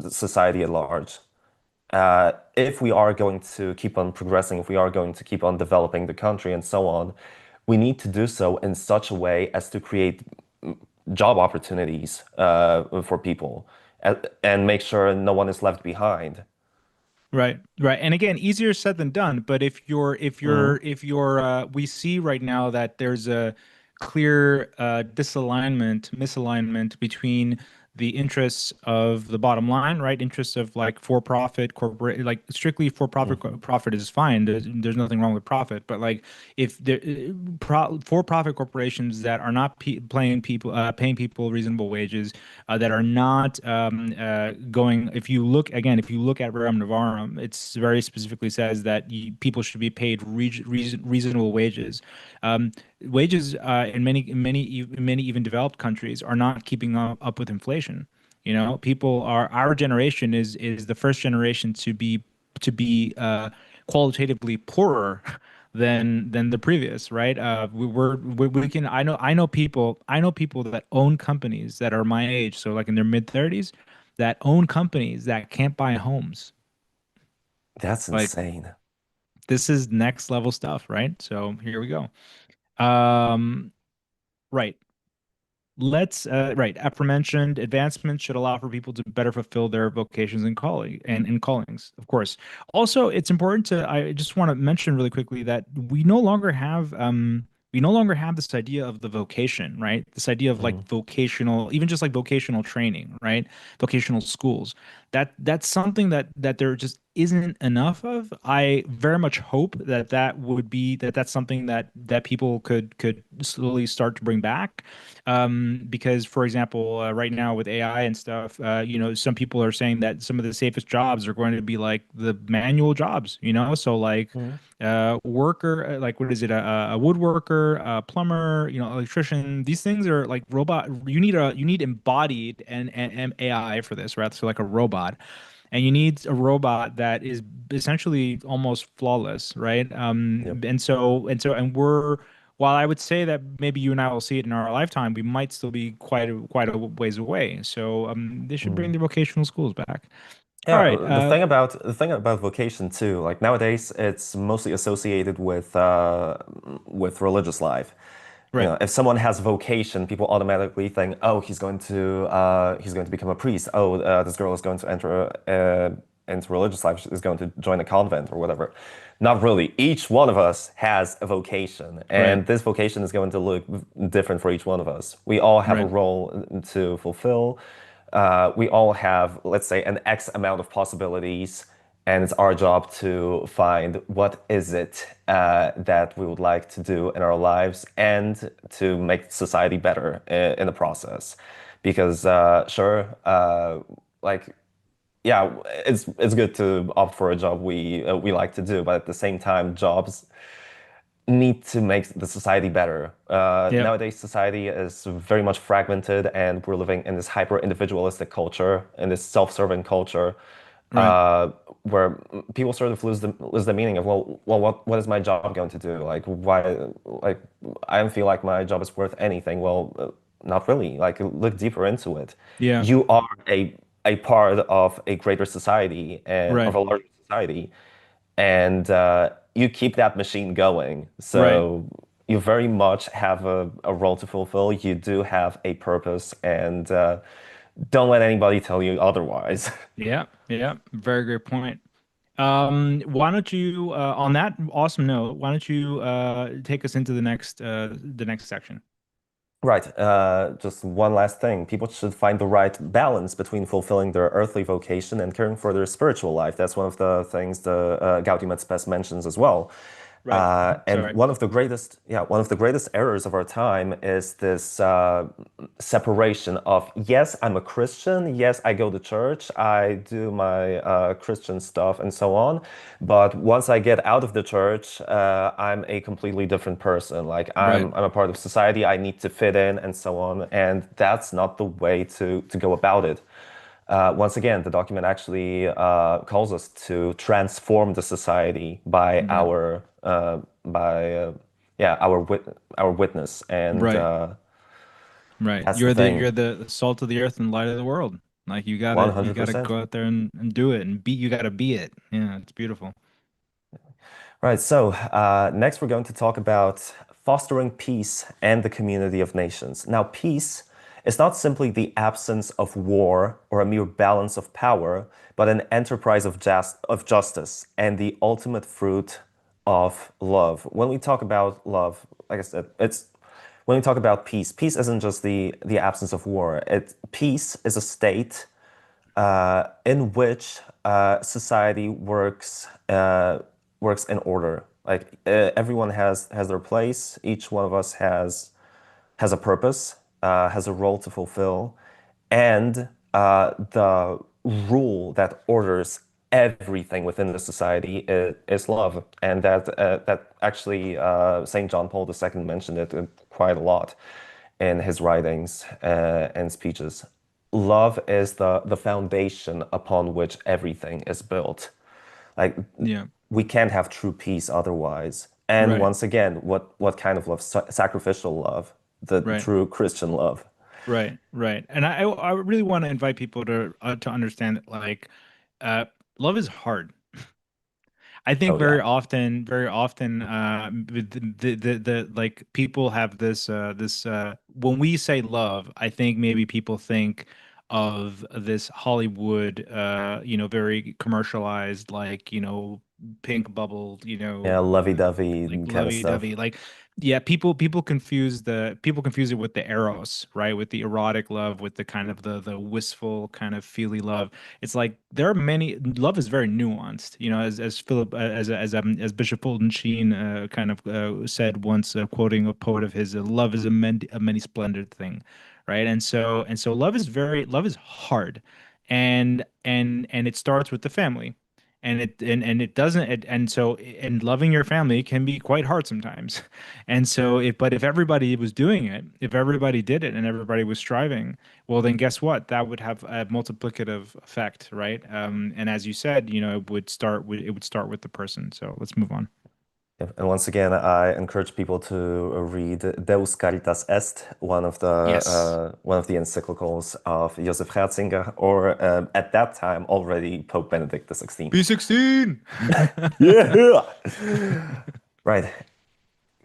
society at large. If we are going to keep on progressing, if we are going to keep on developing the country and so on, we need to do so in such a way as to create job opportunities for people and make sure no one is left behind. Right, right. And again, easier said than done. But Mhm. if you're, we see right now that there's a clear misalignment between the interests of the bottom line, right? Interests of like for-profit corporate, like strictly for-profit Mhm. profit is fine. There's nothing wrong with profit. But like if there for-profit corporations that are not paying people reasonable wages, that are not going. If you look at Rerum Novarum, it's very specifically says that people should be paid reasonable wages. Um, Wages in many even developed countries are not keeping up with inflation. People are our generation is the first generation to be qualitatively poorer than the previous, right? We can I know people that own companies that are my age, so like in their mid 30s, that own companies that can't buy homes. That's Like insane. this is next level stuff, right? So here we go. Um, right. Right. Aforementioned advancements should allow for people to better fulfill their vocations and callings, of course. Also, it's important I just want to mention really quickly that we no longer have this idea of the vocation, right? This idea of like Mhm. vocational, even just like vocational training, right? Vocational schools. That's something that there just isn't enough of. I very much hope that's something that people could slowly start to bring back, because for example, right now with AI and stuff, some people are saying that some of the safest jobs are going to be like the manual jobs, so like Mhm. worker, like what is it, a woodworker, a plumber, electrician. These things are like robot. You need embodied and AI for this, right? So like a robot, and you need a robot that is essentially almost flawless, right? Yep. And we're while I would say that maybe you and I will see it in our lifetime, we might still be quite a ways away. So they should bring Mhm. the vocational schools back. All Yeah, right. the thing about vocation too, like nowadays it's mostly associated with religious life. You Right. know, if someone has vocation, people automatically think, oh, he's going to become a priest. Oh, this girl is going to enter into religious life is going to join a convent or whatever. Not really. Each one of us has a vocation, Right. and this vocation is going to look different for each one of us. We all have a Right. role to fulfill. We all have, let's say, an X amount of possibilities, and it's our job to find what is it that we would like to do in our lives and to make society better in the process. Because sure, like yeah, it's good to opt for a job we like to do, but at the same time, jobs need to make the society better. Yep. Nowadays, society is very much fragmented, and we're living in this hyper-individualistic culture, in this self-serving culture, Right. where people sort of lose the meaning of what is my job going to do? Like why? Like I don't feel like my job is worth anything. Well, not really. Like look deeper into it. Yeah. You are a part of a greater society and of Right. a larger society, and you keep that machine going. Right. So you very much have a role to fulfill. You do have a purpose, and don't let anybody tell you otherwise. Yeah. Yeah. Very great point. Why don't you, on that awesome note, why don't you take us into the next section? Right. Just one last thing. People should find the right balance between fulfilling their earthly vocation and caring for their spiritual life. That's one of the things the Gaudium et Spes mentions as well. Right. And Sorry. one of the greatest errors of our time is this separation of, yes, I'm a Christian, yes, I go to church, I do my Christian stuff and so on, but once I get out of the church, I'm a completely different person. Like Right. I'm a part of society, I need to fit in and so on, and that's not the way to go about it. Once again, the document actually calls us to transform the society by Right. our witness, and Right. Right. that's the You're thing. the salt of the earth and light of the world. Like you gotta 100%. go out there and do it and you gotta be it. Yeah, it's beautiful. Right, so next we're going to talk about fostering peace and the community of nations. Now, peace is not simply the absence of war or a mere balance of power, but an enterprise of justice and the ultimate fruit of love. When we talk about love, like I said, it's when we talk about peace, peace isn't just the absence of war. Peace is a state in which society works in order. Like everyone has their place. Each one of us has a purpose, has a role to fulfill, and the rule that orders everything within the society is love. And that actually Saint John Paul II mentioned it quite a lot in his writings and speeches. Love is the foundation upon which everything is built. Like Yeah. we can't have true peace otherwise. And Right. once again, what kind of love? Sacrificial love, the Right. true Christian love. Right. Right. And I really want to invite people to understand that like uh love is hard. I think Oh yeah, very often, the like people have this when we say love, I think maybe people think of this Hollywood, very commercialized, like, pink bubble, yeah, lovey-dovey like kind of stuff. lovey-dovey, like yeah, people confuse it with the eros, right, with the erotic love, with the kind of the wistful kind of feely love. It's like there are many, love is very nuanced, as Philip as Bishop Fulton Sheen kind of said once, quoting a poet of his, love is a many splendid thing, right? And so love is hard, and it starts with the family, and it doesn't and so and loving your family can be quite hard sometimes. And so if everybody was doing it, if everybody did it and everybody was striving, well then guess what, that would have a multiplicative effect, right? And as you said, it would start with the person. So let's move on. Yeah, and once again, I encourage people to read Deus Caritas Est, Yes. one of the encyclicals of Joseph Ratzinger, or at that time already Pope Benedict the 16th. B16. Yeah. Right.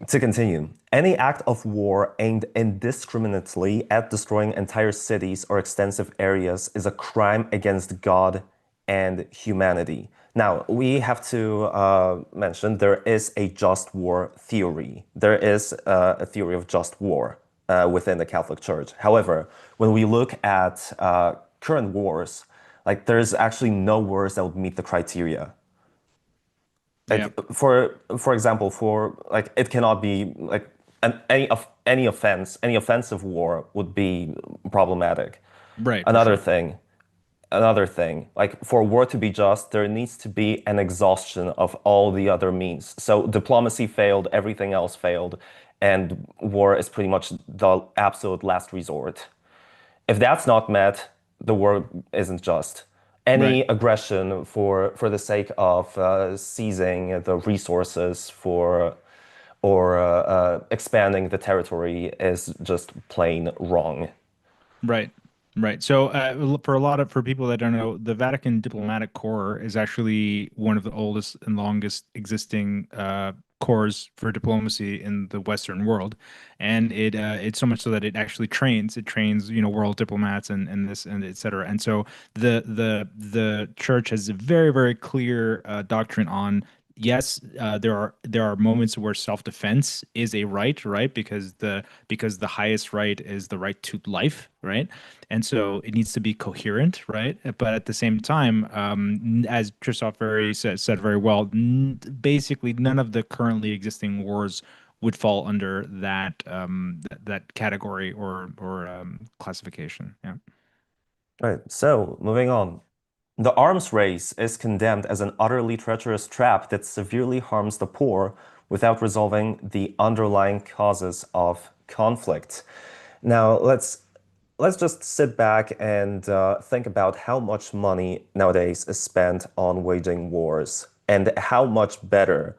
To continue, any act of war aimed indiscriminately at destroying entire cities or extensive areas is a crime against God and humanity. Now, we have to mention there is a just war theory. There is a theory of just war within the Catholic Church. However, when we look at current wars, like there's actually no wars that would meet the criteria. Yeah. Like for example, for like it cannot be like any offense, any offensive war would be problematic. Right, for Another sure. thing, another thing, like for war to be just, there needs to be an exhaustion of all the other means. So diplomacy failed, everything else failed, and war is pretty much the absolute last resort. If that's not met, the war isn't just. Any Right. aggression for the sake of seizing the resources for or expanding the territory is just plain wrong. Right. Right. So, for a lot of for people that don't know, the Vatican Diplomatic Corps is actually one of the oldest and longest existing corps for diplomacy in the Western world, and it's so much so that it trains world diplomats and this and et cetera. And so the church has a very very clear doctrine on. Yes, there are moments where self-defense is a right, right? Because the highest right is the right to life, right? And so it needs to be coherent, right? But at the same time, as Christoph very said very well, basically none of the currently existing wars would fall under that category or classification. Yeah. Right. So moving on. The arms race is condemned as an utterly treacherous trap that severely harms the poor without resolving the underlying causes of conflict. Now, let's just sit back and think about how much money nowadays is spent on waging wars and how much better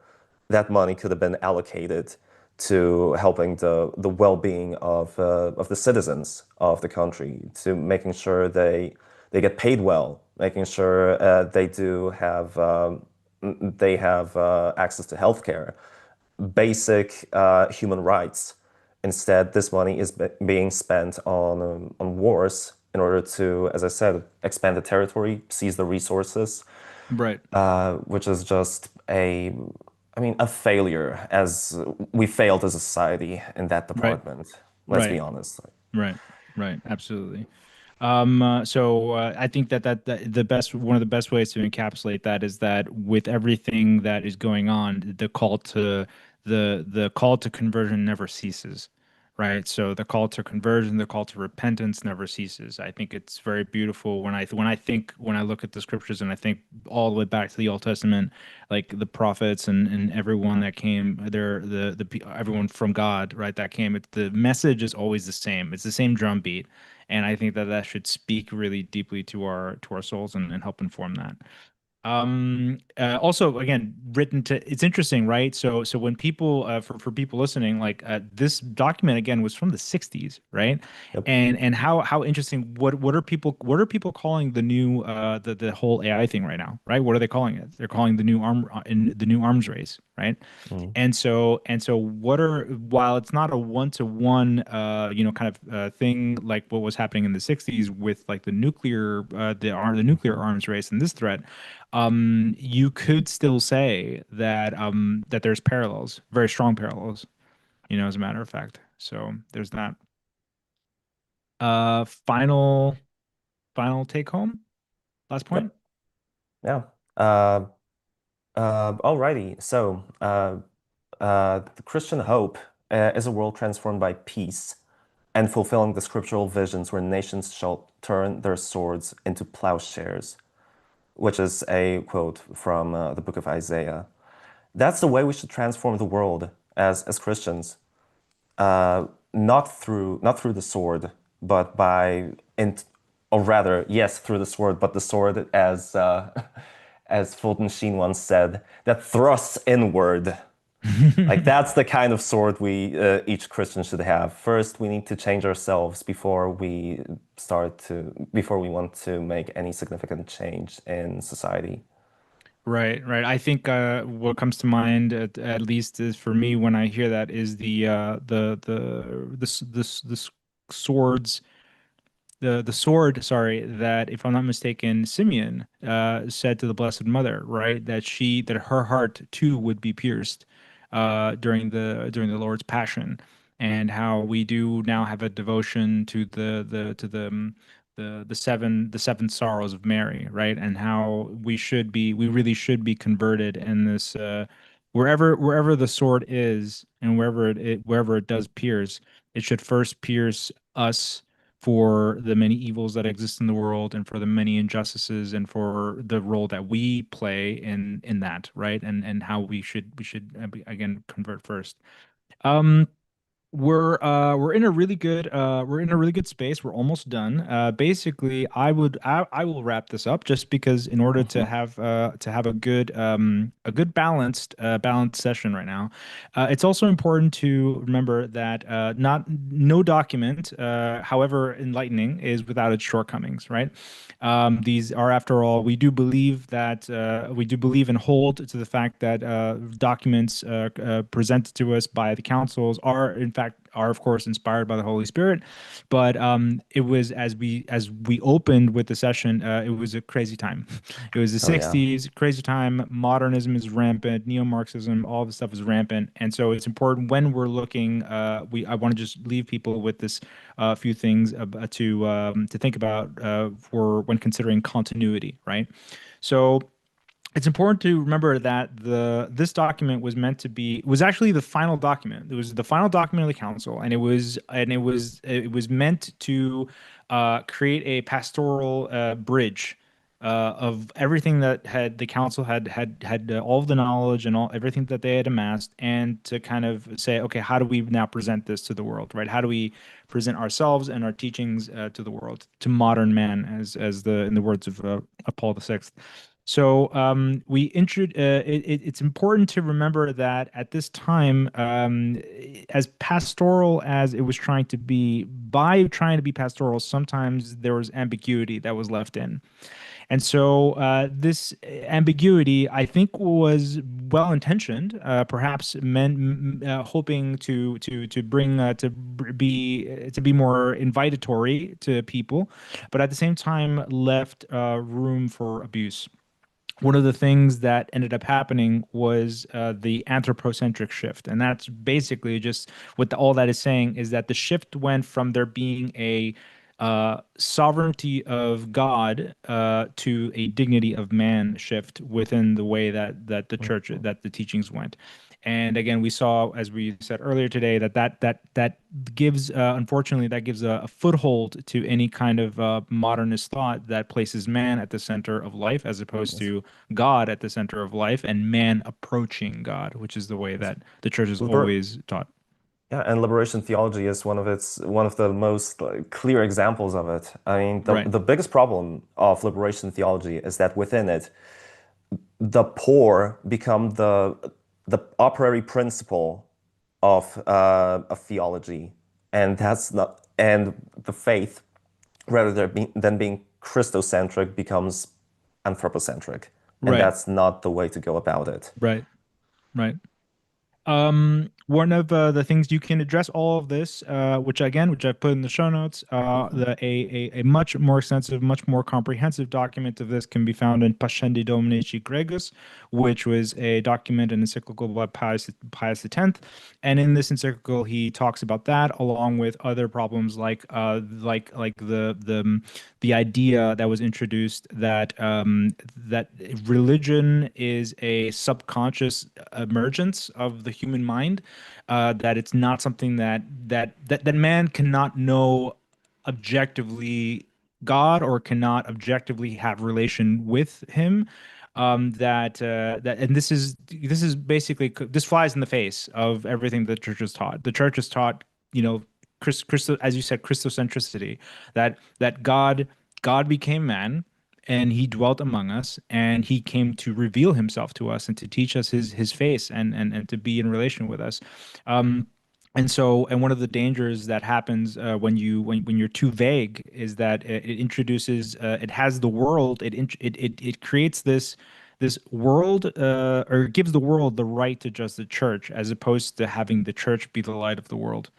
that money could have been allocated to helping the well-being of the citizens of the country, to making sure they get paid well, making sure they have access to healthcare, basic human rights. Instead, this money is being spent on wars in order to, as I said, expand the territory, seize the resources, Right. which is just I mean, a failure as we failed as a society in that Right. department. Let's be Right. honest. Right. Right. Absolutely. I think that the best one of the best ways to encapsulate that is that with everything that is going on, the call to conversion never ceases, right? So the call to conversion, the call to repentance never ceases. I think it's very beautiful when I look at the scriptures and I think all the way back to the Old Testament, like the prophets and everyone that came there, everyone from God, right? That came. The message is always the same. It's the same drumbeat, and I think that that should speak really deeply to our souls and help inform that. Also, again, written to, it's interesting, right? So when people, for people listening, like this document again was from the 60s, right? Yep. And how interesting, what are people calling the new, the whole AI thing right now, right? What are they calling it? They're calling the new arms race, right? Mm. And so while it's not a one-to-one kind of thing like what was happening in the 60s with like the nuclear arms race and this threat, you could still say that there's parallels, very strong parallels, as a matter of fact. So there's that. Final take home, last point. Yep. Yeah. Uh, Alrighty. So, the Christian hope is a world transformed by peace and fulfilling the scriptural visions where nations shall turn their swords into plowshares, which is a quote from the book of Isaiah. That's the way we should transform the world as Christians, not through the sword, but or rather, yes, through the sword, but the sword, as as Fulton Sheen once said, that thrusts inward. Like that's the kind of sword we each Christian should have. First, we need to change ourselves before we want to make any significant change in society. Right, right. I think what comes to mind, at least, is for me when I hear that is the swords the sword, sorry, that if I'm not mistaken, Simeon said to the Blessed Mother, right, that her heart too would be pierced during the Lord's Passion, and how we do now have a devotion to the seven sorrows of Mary, right, and how we really should be converted in this wherever the sword is and wherever it does pierce, it should first pierce us for the many evils that exist in the world and for the many injustices and for the role that we play in that, right? And how we should again convert first. Um, we're in a really good we're in a really good space. We're almost done. Basically, I will wrap this up just because in order Mhm. to have a good balanced session right now, it's also important to remember that not no document, however enlightening, is without its shortcomings, right? These are, after all, we do believe and hold to the fact that documents presented to us by the councils are, in fact, are of course inspired by the Holy Spirit. But it was as we opened with the session, it was a crazy time. It was the Oh yeah. 60s, crazy time. Modernism is rampant, neo-Marxism, all this stuff is rampant, and so it's important when we're looking. I want to just leave people with this few things to think about for when considering continuity, right? So it's important to remember that the this document was meant to be was actually the final document. It was the final document of the council, and it was meant to create a pastoral bridge of everything that had the council had all of the knowledge and all everything that they had amassed, and to kind of say, okay, how do we now present this to the world, right? How do we present ourselves and our teachings to the world, to modern man, as the in the words of Paul VI. So it's important to remember that at this time, as pastoral as it was trying to be, by trying to be pastoral, sometimes there was ambiguity that was left in. And so this ambiguity, I think, was well intentioned, perhaps meant hoping to bring to be more invitatory to people, but at the same time left room for abuse. One of the things that ended up happening was the anthropocentric shift. And that's basically just what all that is saying is that the shift went from there being a sovereignty of God to a dignity of man shift within the way that the church, Mhm. that the teachings went. And again, we saw, as we said earlier today, that gives, unfortunately, that gives a foothold to any kind of modernist thought that places man at the center of life, as opposed Yes. to God at the center of life, and man approaching God, which is the way Yes. that the church has Liber always taught. Yeah, and liberation theology is one of the most clear examples of it. I mean, Right, the biggest problem of liberation theology is that within it, the poor become the operary principle of theology, and that's not and the faith, rather than being Christocentric, becomes anthropocentric, and right, that's not the way to go about it. right, right. One of the things you can address all of this, which I put in the show notes, Mhm. a much more extensive, much more comprehensive document of this can be found in Pascendi Dominici Gregis, which was a document, an encyclical by Pius X. And in this encyclical, he talks about that along with other problems like the idea that was introduced that religion is a subconscious emergence of the human mind, that it's not something that man cannot know objectively God, or cannot objectively have relation with him. And this is basically, this flies in the face of everything the church has taught. The church has taught, Christo, as you said, Christocentricity, that God became man and he dwelt among us, and he came to reveal himself to us and to teach us his face, and to be in relation with us. Um, and one of the dangers that happens when you're too vague is that it introduces, it has the world, it creates this world, or gives the world the right to judge the church, as opposed to having the church be the light of the world,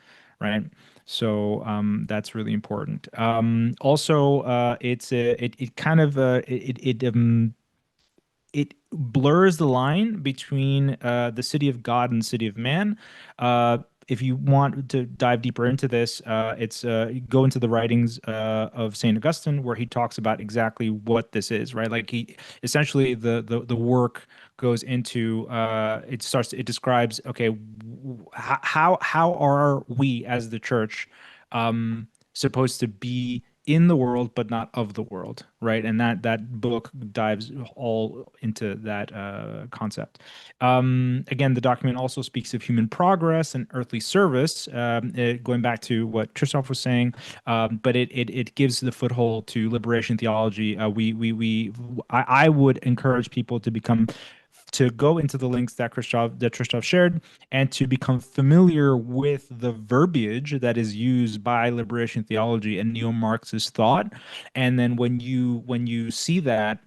right? So that's really important. Also, it kind of it blurs the line between the city of God and the city of man. If you want to dive deeper into this, it's go into the writings of Saint Augustine, where he talks about exactly what this is, right? Like he essentially the work goes into it describes, okay, how are we as the church supposed to be in the world but not of the world, right? And that book dives all into that concept. Again, the document also speaks of human progress and earthly service, going back to what Christoph was saying, but it gives the foothold to liberation theology. I would encourage people to go into the links that Christoph shared and to become familiar with the verbiage that is used by liberation theology and neo-Marxist thought. And then when you see that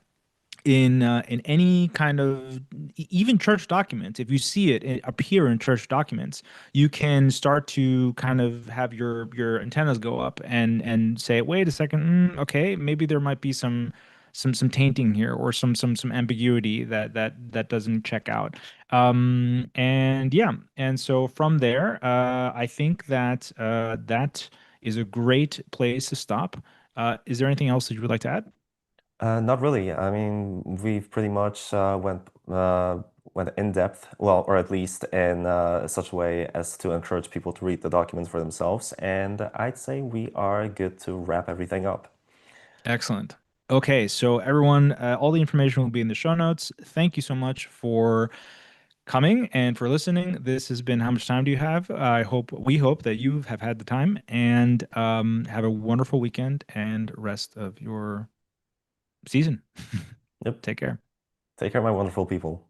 in any kind of even church documents, if you see it appear in church documents, you can start to kind of have your antennas go up and say, wait a second, okay, maybe there might be some tainting here, or some ambiguity that doesn't check out. And yeah, and so from there, I think that that is a great place to stop. Is there anything else that you would like to add? Not really. I mean, we've pretty much went in depth, well, or at least in such a way as to encourage people to read the documents for themselves. And I'd say we are good to wrap everything up. Excellent. Okay, so everyone, all the information will be in the show notes. Thank you so much for coming and for listening. This has been How Much Time Do You Have? We hope that you have had the time, and have a wonderful weekend and rest of your season. Yep. Take care. Take care, my wonderful people.